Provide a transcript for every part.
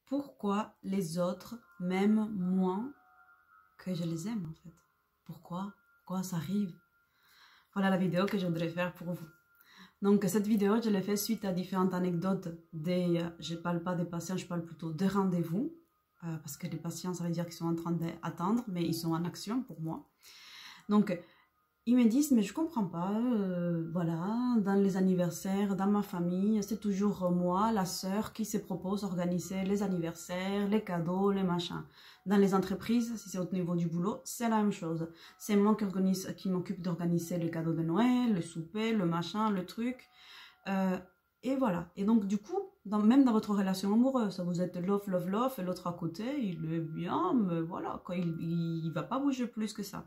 pourquoi les autres m'aiment moins que je les aime en fait. Pourquoi ça arrive? Voilà la vidéo que je voudrais faire pour vous. Donc cette vidéo, je l'ai fait suite à différentes anecdotes je ne parle pas des patients, je parle plutôt des rendez-vous. Parce que les patients, ça veut dire qu'ils sont en train d'attendre, mais ils sont en action pour moi. Donc, ils me disent, mais je comprends pas, voilà, dans les anniversaires, dans ma famille, c'est toujours moi, la sœur, qui se propose d'organiser les anniversaires, les cadeaux, les machins. Dans les entreprises, si c'est au niveau du boulot, c'est la même chose. C'est moi qui m'occupe d'organiser les cadeaux de Noël, le souper, le machin, le truc. Et voilà. Et donc, du coup, même dans votre relation amoureuse, vous êtes love, love, love, et l'autre à côté, il est bien, mais voilà, quoi, il va pas bouger plus que ça.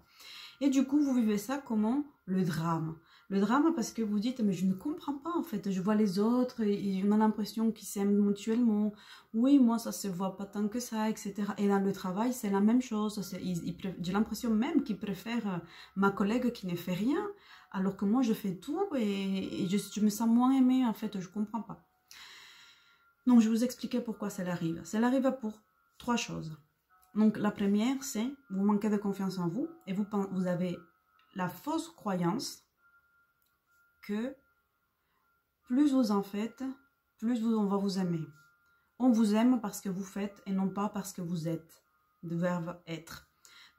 Et du coup, vous vivez ça comment? Le drame. Le drame parce que vous dites, mais je ne comprends pas en fait. Je vois les autres et on a l'impression qu'ils s'aiment mutuellement. Oui, moi, ça se voit pas tant que ça, etc. Et dans le travail, c'est la même chose. J'ai l'impression même qu'ils préfèrent ma collègue qui ne fait rien, alors que moi, je fais tout et je me sens moins aimée en fait. Je comprends pas. Donc, je vais vous expliquer pourquoi ça arrive. Ça arrive pour 3 choses. Donc, la première, c'est vous manquez de confiance en vous et vous avez la fausse croyance que plus vous en faites, plus on va vous aimer. On vous aime parce que vous faites et non pas parce que vous êtes, le verbe être.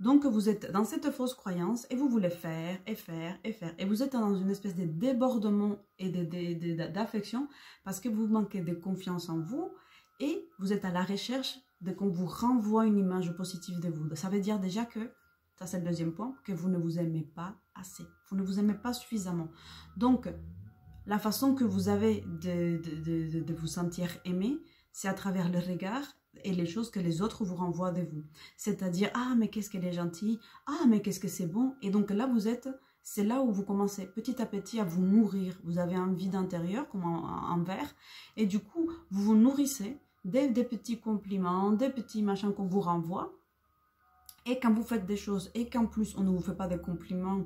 Donc, vous êtes dans cette fausse croyance et vous voulez faire et faire et faire. Et vous êtes dans une espèce de débordement et d'affection parce que vous manquez de confiance en vous et vous êtes à la recherche de qu'on vous renvoie une image positive de vous. Ça veut dire déjà que, ça c'est le deuxième point, que vous ne vous aimez pas assez. Vous ne vous aimez pas suffisamment. Donc, la façon que vous avez de vous sentir aimé, c'est à travers le regard et les choses que les autres vous renvoient de vous. C'est-à-dire, ah mais qu'est-ce qu'elle est gentille, ah mais qu'est-ce que c'est bon. Et donc là, c'est là où vous commencez petit à petit à vous nourrir. Vous avez un vide intérieur, comme un verre, et du coup, vous vous nourrissez des petits compliments, des petits machins qu'on vous renvoie. Et quand vous faites des choses et qu'en plus on ne vous fait pas des compliments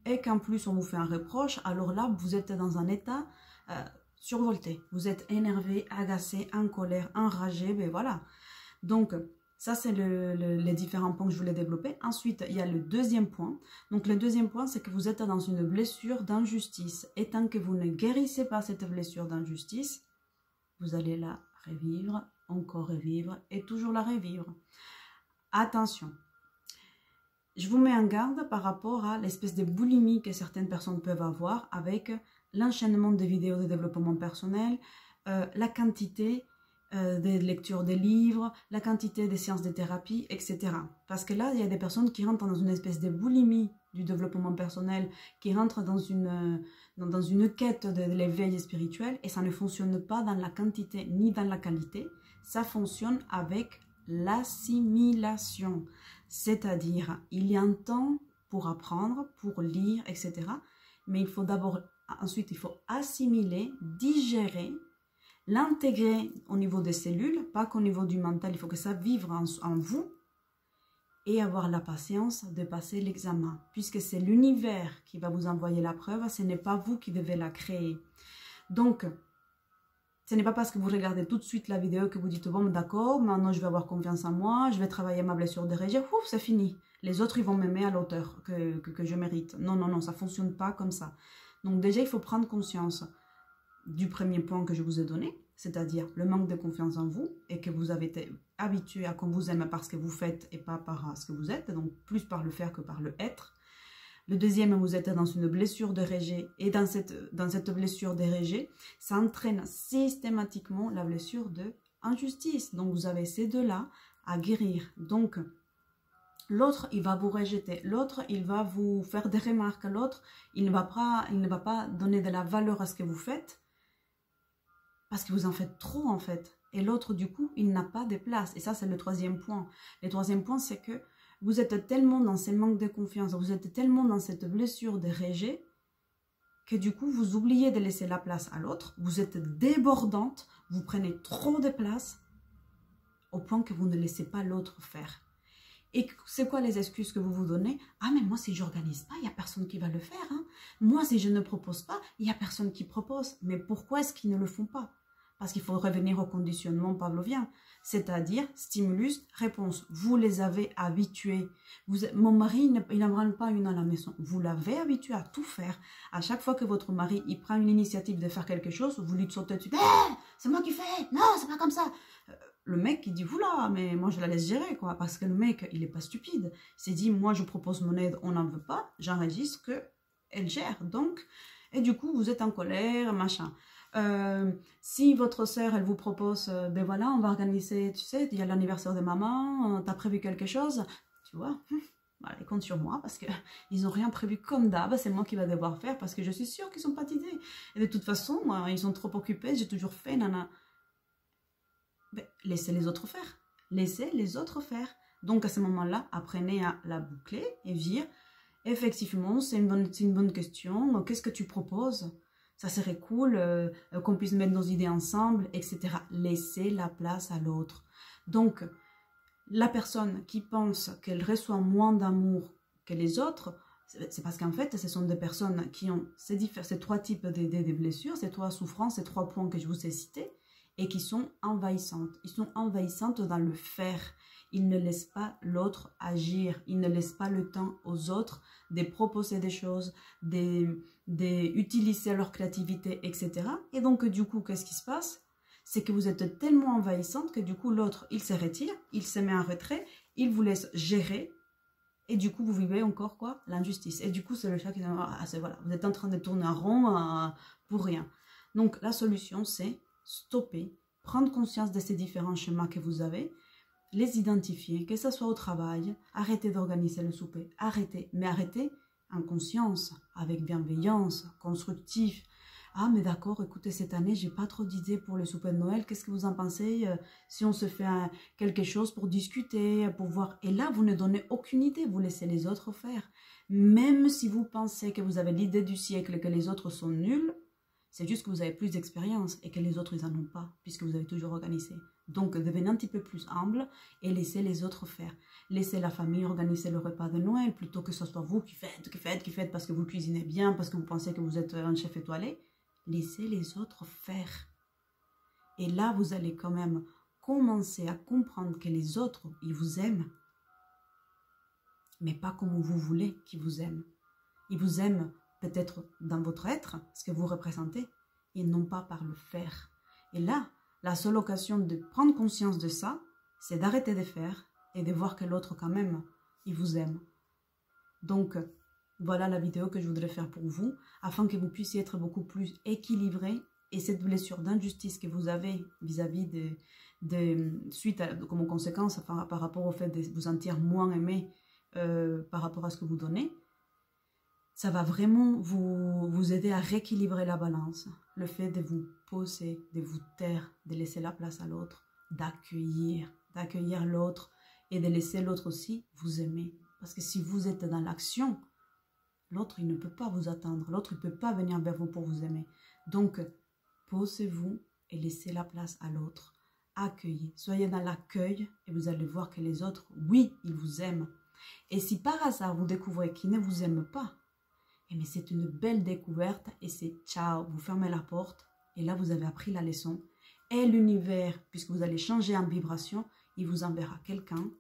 et qu'en plus on vous fait un reproche, alors là vous êtes dans un état survolté. Vous êtes énervé, agacé, en colère, enragé, ben voilà. Donc ça c'est les différents points que je voulais développer. Ensuite il y a le deuxième point. Donc le deuxième point c'est que vous êtes dans une blessure d'injustice. Et tant que vous ne guérissez pas cette blessure d'injustice, vous allez la revivre, encore revivre et toujours la revivre. Attention, je vous mets en garde par rapport à l'espèce de boulimie que certaines personnes peuvent avoir avec l'enchaînement des vidéos de développement personnel, la quantité de lecture des livres, la quantité des séances de thérapie, etc. Parce que là, il y a des personnes qui rentrent dans une espèce de boulimie du développement personnel, qui rentrent dans une quête de l'éveil spirituel, et ça ne fonctionne pas dans la quantité ni dans la qualité, ça fonctionne avec l'assimilation. C'est-à-dire, il y a un temps pour apprendre, pour lire, etc. Mais il faut ensuite, il faut assimiler, digérer, l'intégrer au niveau des cellules, pas qu'au niveau du mental, il faut que ça vive en vous et avoir la patience de passer l'examen. Puisque c'est l'univers qui va vous envoyer la preuve, ce n'est pas vous qui devez la créer. Donc, ce n'est pas parce que vous regardez tout de suite la vidéo que vous dites « Bon, d'accord, maintenant je vais avoir confiance en moi, je vais travailler ma blessure de rejet, ouf, c'est fini. Les autres, ils vont m'aimer à l'auteur que je mérite. » Non, non, non, ça ne fonctionne pas comme ça. Donc déjà, il faut prendre conscience du premier point que je vous ai donné, c'est-à-dire le manque de confiance en vous et que vous avez été habitué à qu'on vous aime parce que vous faites et pas par ce que vous êtes, donc plus par le faire que par le être. Le deuxième, vous êtes dans une blessure de rejet et dans cette blessure de rejet, ça entraîne systématiquement la blessure de injustice. Donc vous avez ces deux-là à guérir. Donc l'autre, il va vous rejeter. L'autre, il va vous faire des remarques. L'autre, il ne va pas donner de la valeur à ce que vous faites parce que vous en faites trop en fait. Et l'autre, du coup, il n'a pas de place. Et ça, c'est le troisième point. Le troisième point, c'est que vous êtes tellement dans ces manques de confiance, vous êtes tellement dans cette blessure de rejet que du coup, vous oubliez de laisser la place à l'autre. Vous êtes débordante, vous prenez trop de place au point que vous ne laissez pas l'autre faire. Et c'est quoi les excuses que vous vous donnez? Ah, mais moi, si je n'organise pas, il n'y a personne qui va le faire. Hein. Moi, si je ne propose pas, il n'y a personne qui propose. Mais pourquoi est-ce qu'ils ne le font pas? Parce qu'il faut revenir au conditionnement pavlovien, c'est-à-dire stimulus, réponse. Vous les avez habitués. Mon mari, il n'en pas une à la maison. Vous l'avez habitué à tout faire. À chaque fois que votre mari il prend une initiative de faire quelque chose, vous lui sautez dessus. Hey, c'est moi qui fais. Non, c'est pas comme ça. Le mec, il dit, oula, mais moi je la laisse gérer, quoi. Parce que le mec, il est pas stupide. Il s'est dit, moi je propose mon aide, on n'en veut pas. J'enregistre qu'elle gère. Donc, et du coup, vous êtes en colère, machin. Si votre sœur, elle vous propose, ben voilà, on va organiser, tu sais, il y a l'anniversaire de maman, t'as prévu quelque chose, tu vois, allez, compte sur moi, parce qu'ils n'ont rien prévu comme d'hab, c'est moi qui va devoir faire, parce que je suis sûre qu'ils sont pas d'idée. Et de toute façon, ils sont trop occupés, j'ai toujours fait, nana. Ben, laissez les autres faire. Laissez les autres faire. Donc à ce moment-là, apprenez à la boucler et dire, effectivement, c'est une bonne question, qu'est-ce que tu proposes ? Ça serait cool qu'on puisse mettre nos idées ensemble, etc. Laissez la place à l'autre. Donc, la personne qui pense qu'elle reçoit moins d'amour que les autres, c'est parce qu'en fait, ce sont des personnes qui ont ces trois types de blessures, ces trois souffrances, ces trois points que je vous ai cités, et qui sont envahissantes. Ils sont envahissantes dans le faire. Ils ne laissent pas l'autre agir. Ils ne laissent pas le temps aux autres de proposer des choses, d'utiliser leur créativité, etc. Et donc, du coup, qu'est-ce qui se passe? C'est que vous êtes tellement envahissante que du coup, l'autre, il se retire, il se met en retrait, il vous laisse gérer. Et du coup, vous vivez encore quoi? L'injustice. Et du coup, c'est le chat qui dit, ah, voilà, vous êtes en train de tourner en rond pour rien. Donc, la solution, c'est stopper, prendre conscience de ces différents schémas que vous avez, les identifier, que ce soit au travail, arrêtez d'organiser le souper, arrêtez, mais arrêtez en conscience, avec bienveillance, constructif. Ah, mais d'accord, écoutez, cette année, j'ai pas trop d'idées pour le souper de Noël, qu'est-ce que vous en pensez si on se fait quelque chose pour discuter, pour voir. Et là, vous ne donnez aucune idée, vous laissez les autres faire. Même si vous pensez que vous avez l'idée du siècle et que les autres sont nuls, c'est juste que vous avez plus d'expérience et que les autres, ils n'en ont pas, puisque vous avez toujours organisé. Donc, devenez un petit peu plus humble et laissez les autres faire. Laissez la famille organiser le repas de Noël, plutôt que ce soit vous qui faites, parce que vous cuisinez bien, parce que vous pensez que vous êtes un chef étoilé. Laissez les autres faire. Et là, vous allez quand même commencer à comprendre que les autres, ils vous aiment, mais pas comme vous voulez qu'ils vous aiment. Ils vous aiment peut-être dans votre être, ce que vous représentez, et non pas par le faire. Et là, la seule occasion de prendre conscience de ça, c'est d'arrêter de faire et de voir que l'autre quand même, il vous aime. Donc, voilà la vidéo que je voudrais faire pour vous, afin que vous puissiez être beaucoup plus équilibré et cette blessure d'injustice que vous avez vis-à-vis comme conséquence par rapport au fait de vous sentir moins aimé par rapport à ce que vous donnez, ça va vraiment vous aider à rééquilibrer la balance. Le fait de vous poser, de vous taire, de laisser la place à l'autre, d'accueillir l'autre et de laisser l'autre aussi vous aimer. Parce que si vous êtes dans l'action, l'autre, il ne peut pas vous attendre. L'autre, il ne peut pas venir vers vous pour vous aimer. Donc, posez-vous et laissez la place à l'autre. Accueillez. Soyez dans l'accueil et vous allez voir que les autres, oui, ils vous aiment. Et si par hasard, vous découvrez qu'ils ne vous aiment pas, mais c'est une belle découverte et c'est ciao, vous fermez la porte et là, vous avez appris la leçon. Et l'univers, puisque vous allez changer en vibration, il vous enverra quelqu'un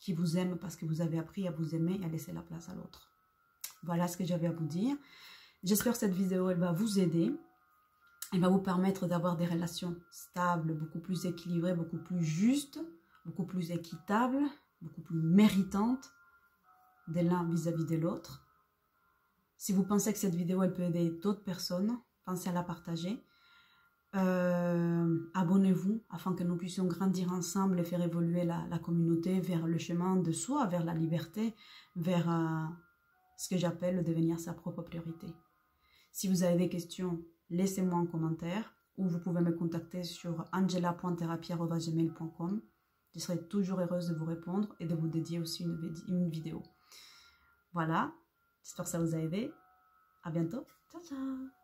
qui vous aime parce que vous avez appris à vous aimer et à laisser la place à l'autre. Voilà ce que j'avais à vous dire. J'espère que cette vidéo, elle va vous aider. Elle va vous permettre d'avoir des relations stables, beaucoup plus équilibrées, beaucoup plus justes, beaucoup plus équitables, beaucoup plus méritantes de l'un vis-à-vis de l'autre. Si vous pensez que cette vidéo, elle peut aider d'autres personnes, pensez à la partager. Abonnez-vous afin que nous puissions grandir ensemble et faire évoluer la communauté vers le chemin de soi, vers la liberté, vers ce que j'appelle devenir sa propre priorité. Si vous avez des questions, laissez-moi en commentaire ou vous pouvez me contacter sur angela.thérapie@gmail.com. Je serai toujours heureuse de vous répondre et de vous dédier aussi une vidéo. Voilà, j'espère que ça vous a aidé. À bientôt. Ciao, ciao.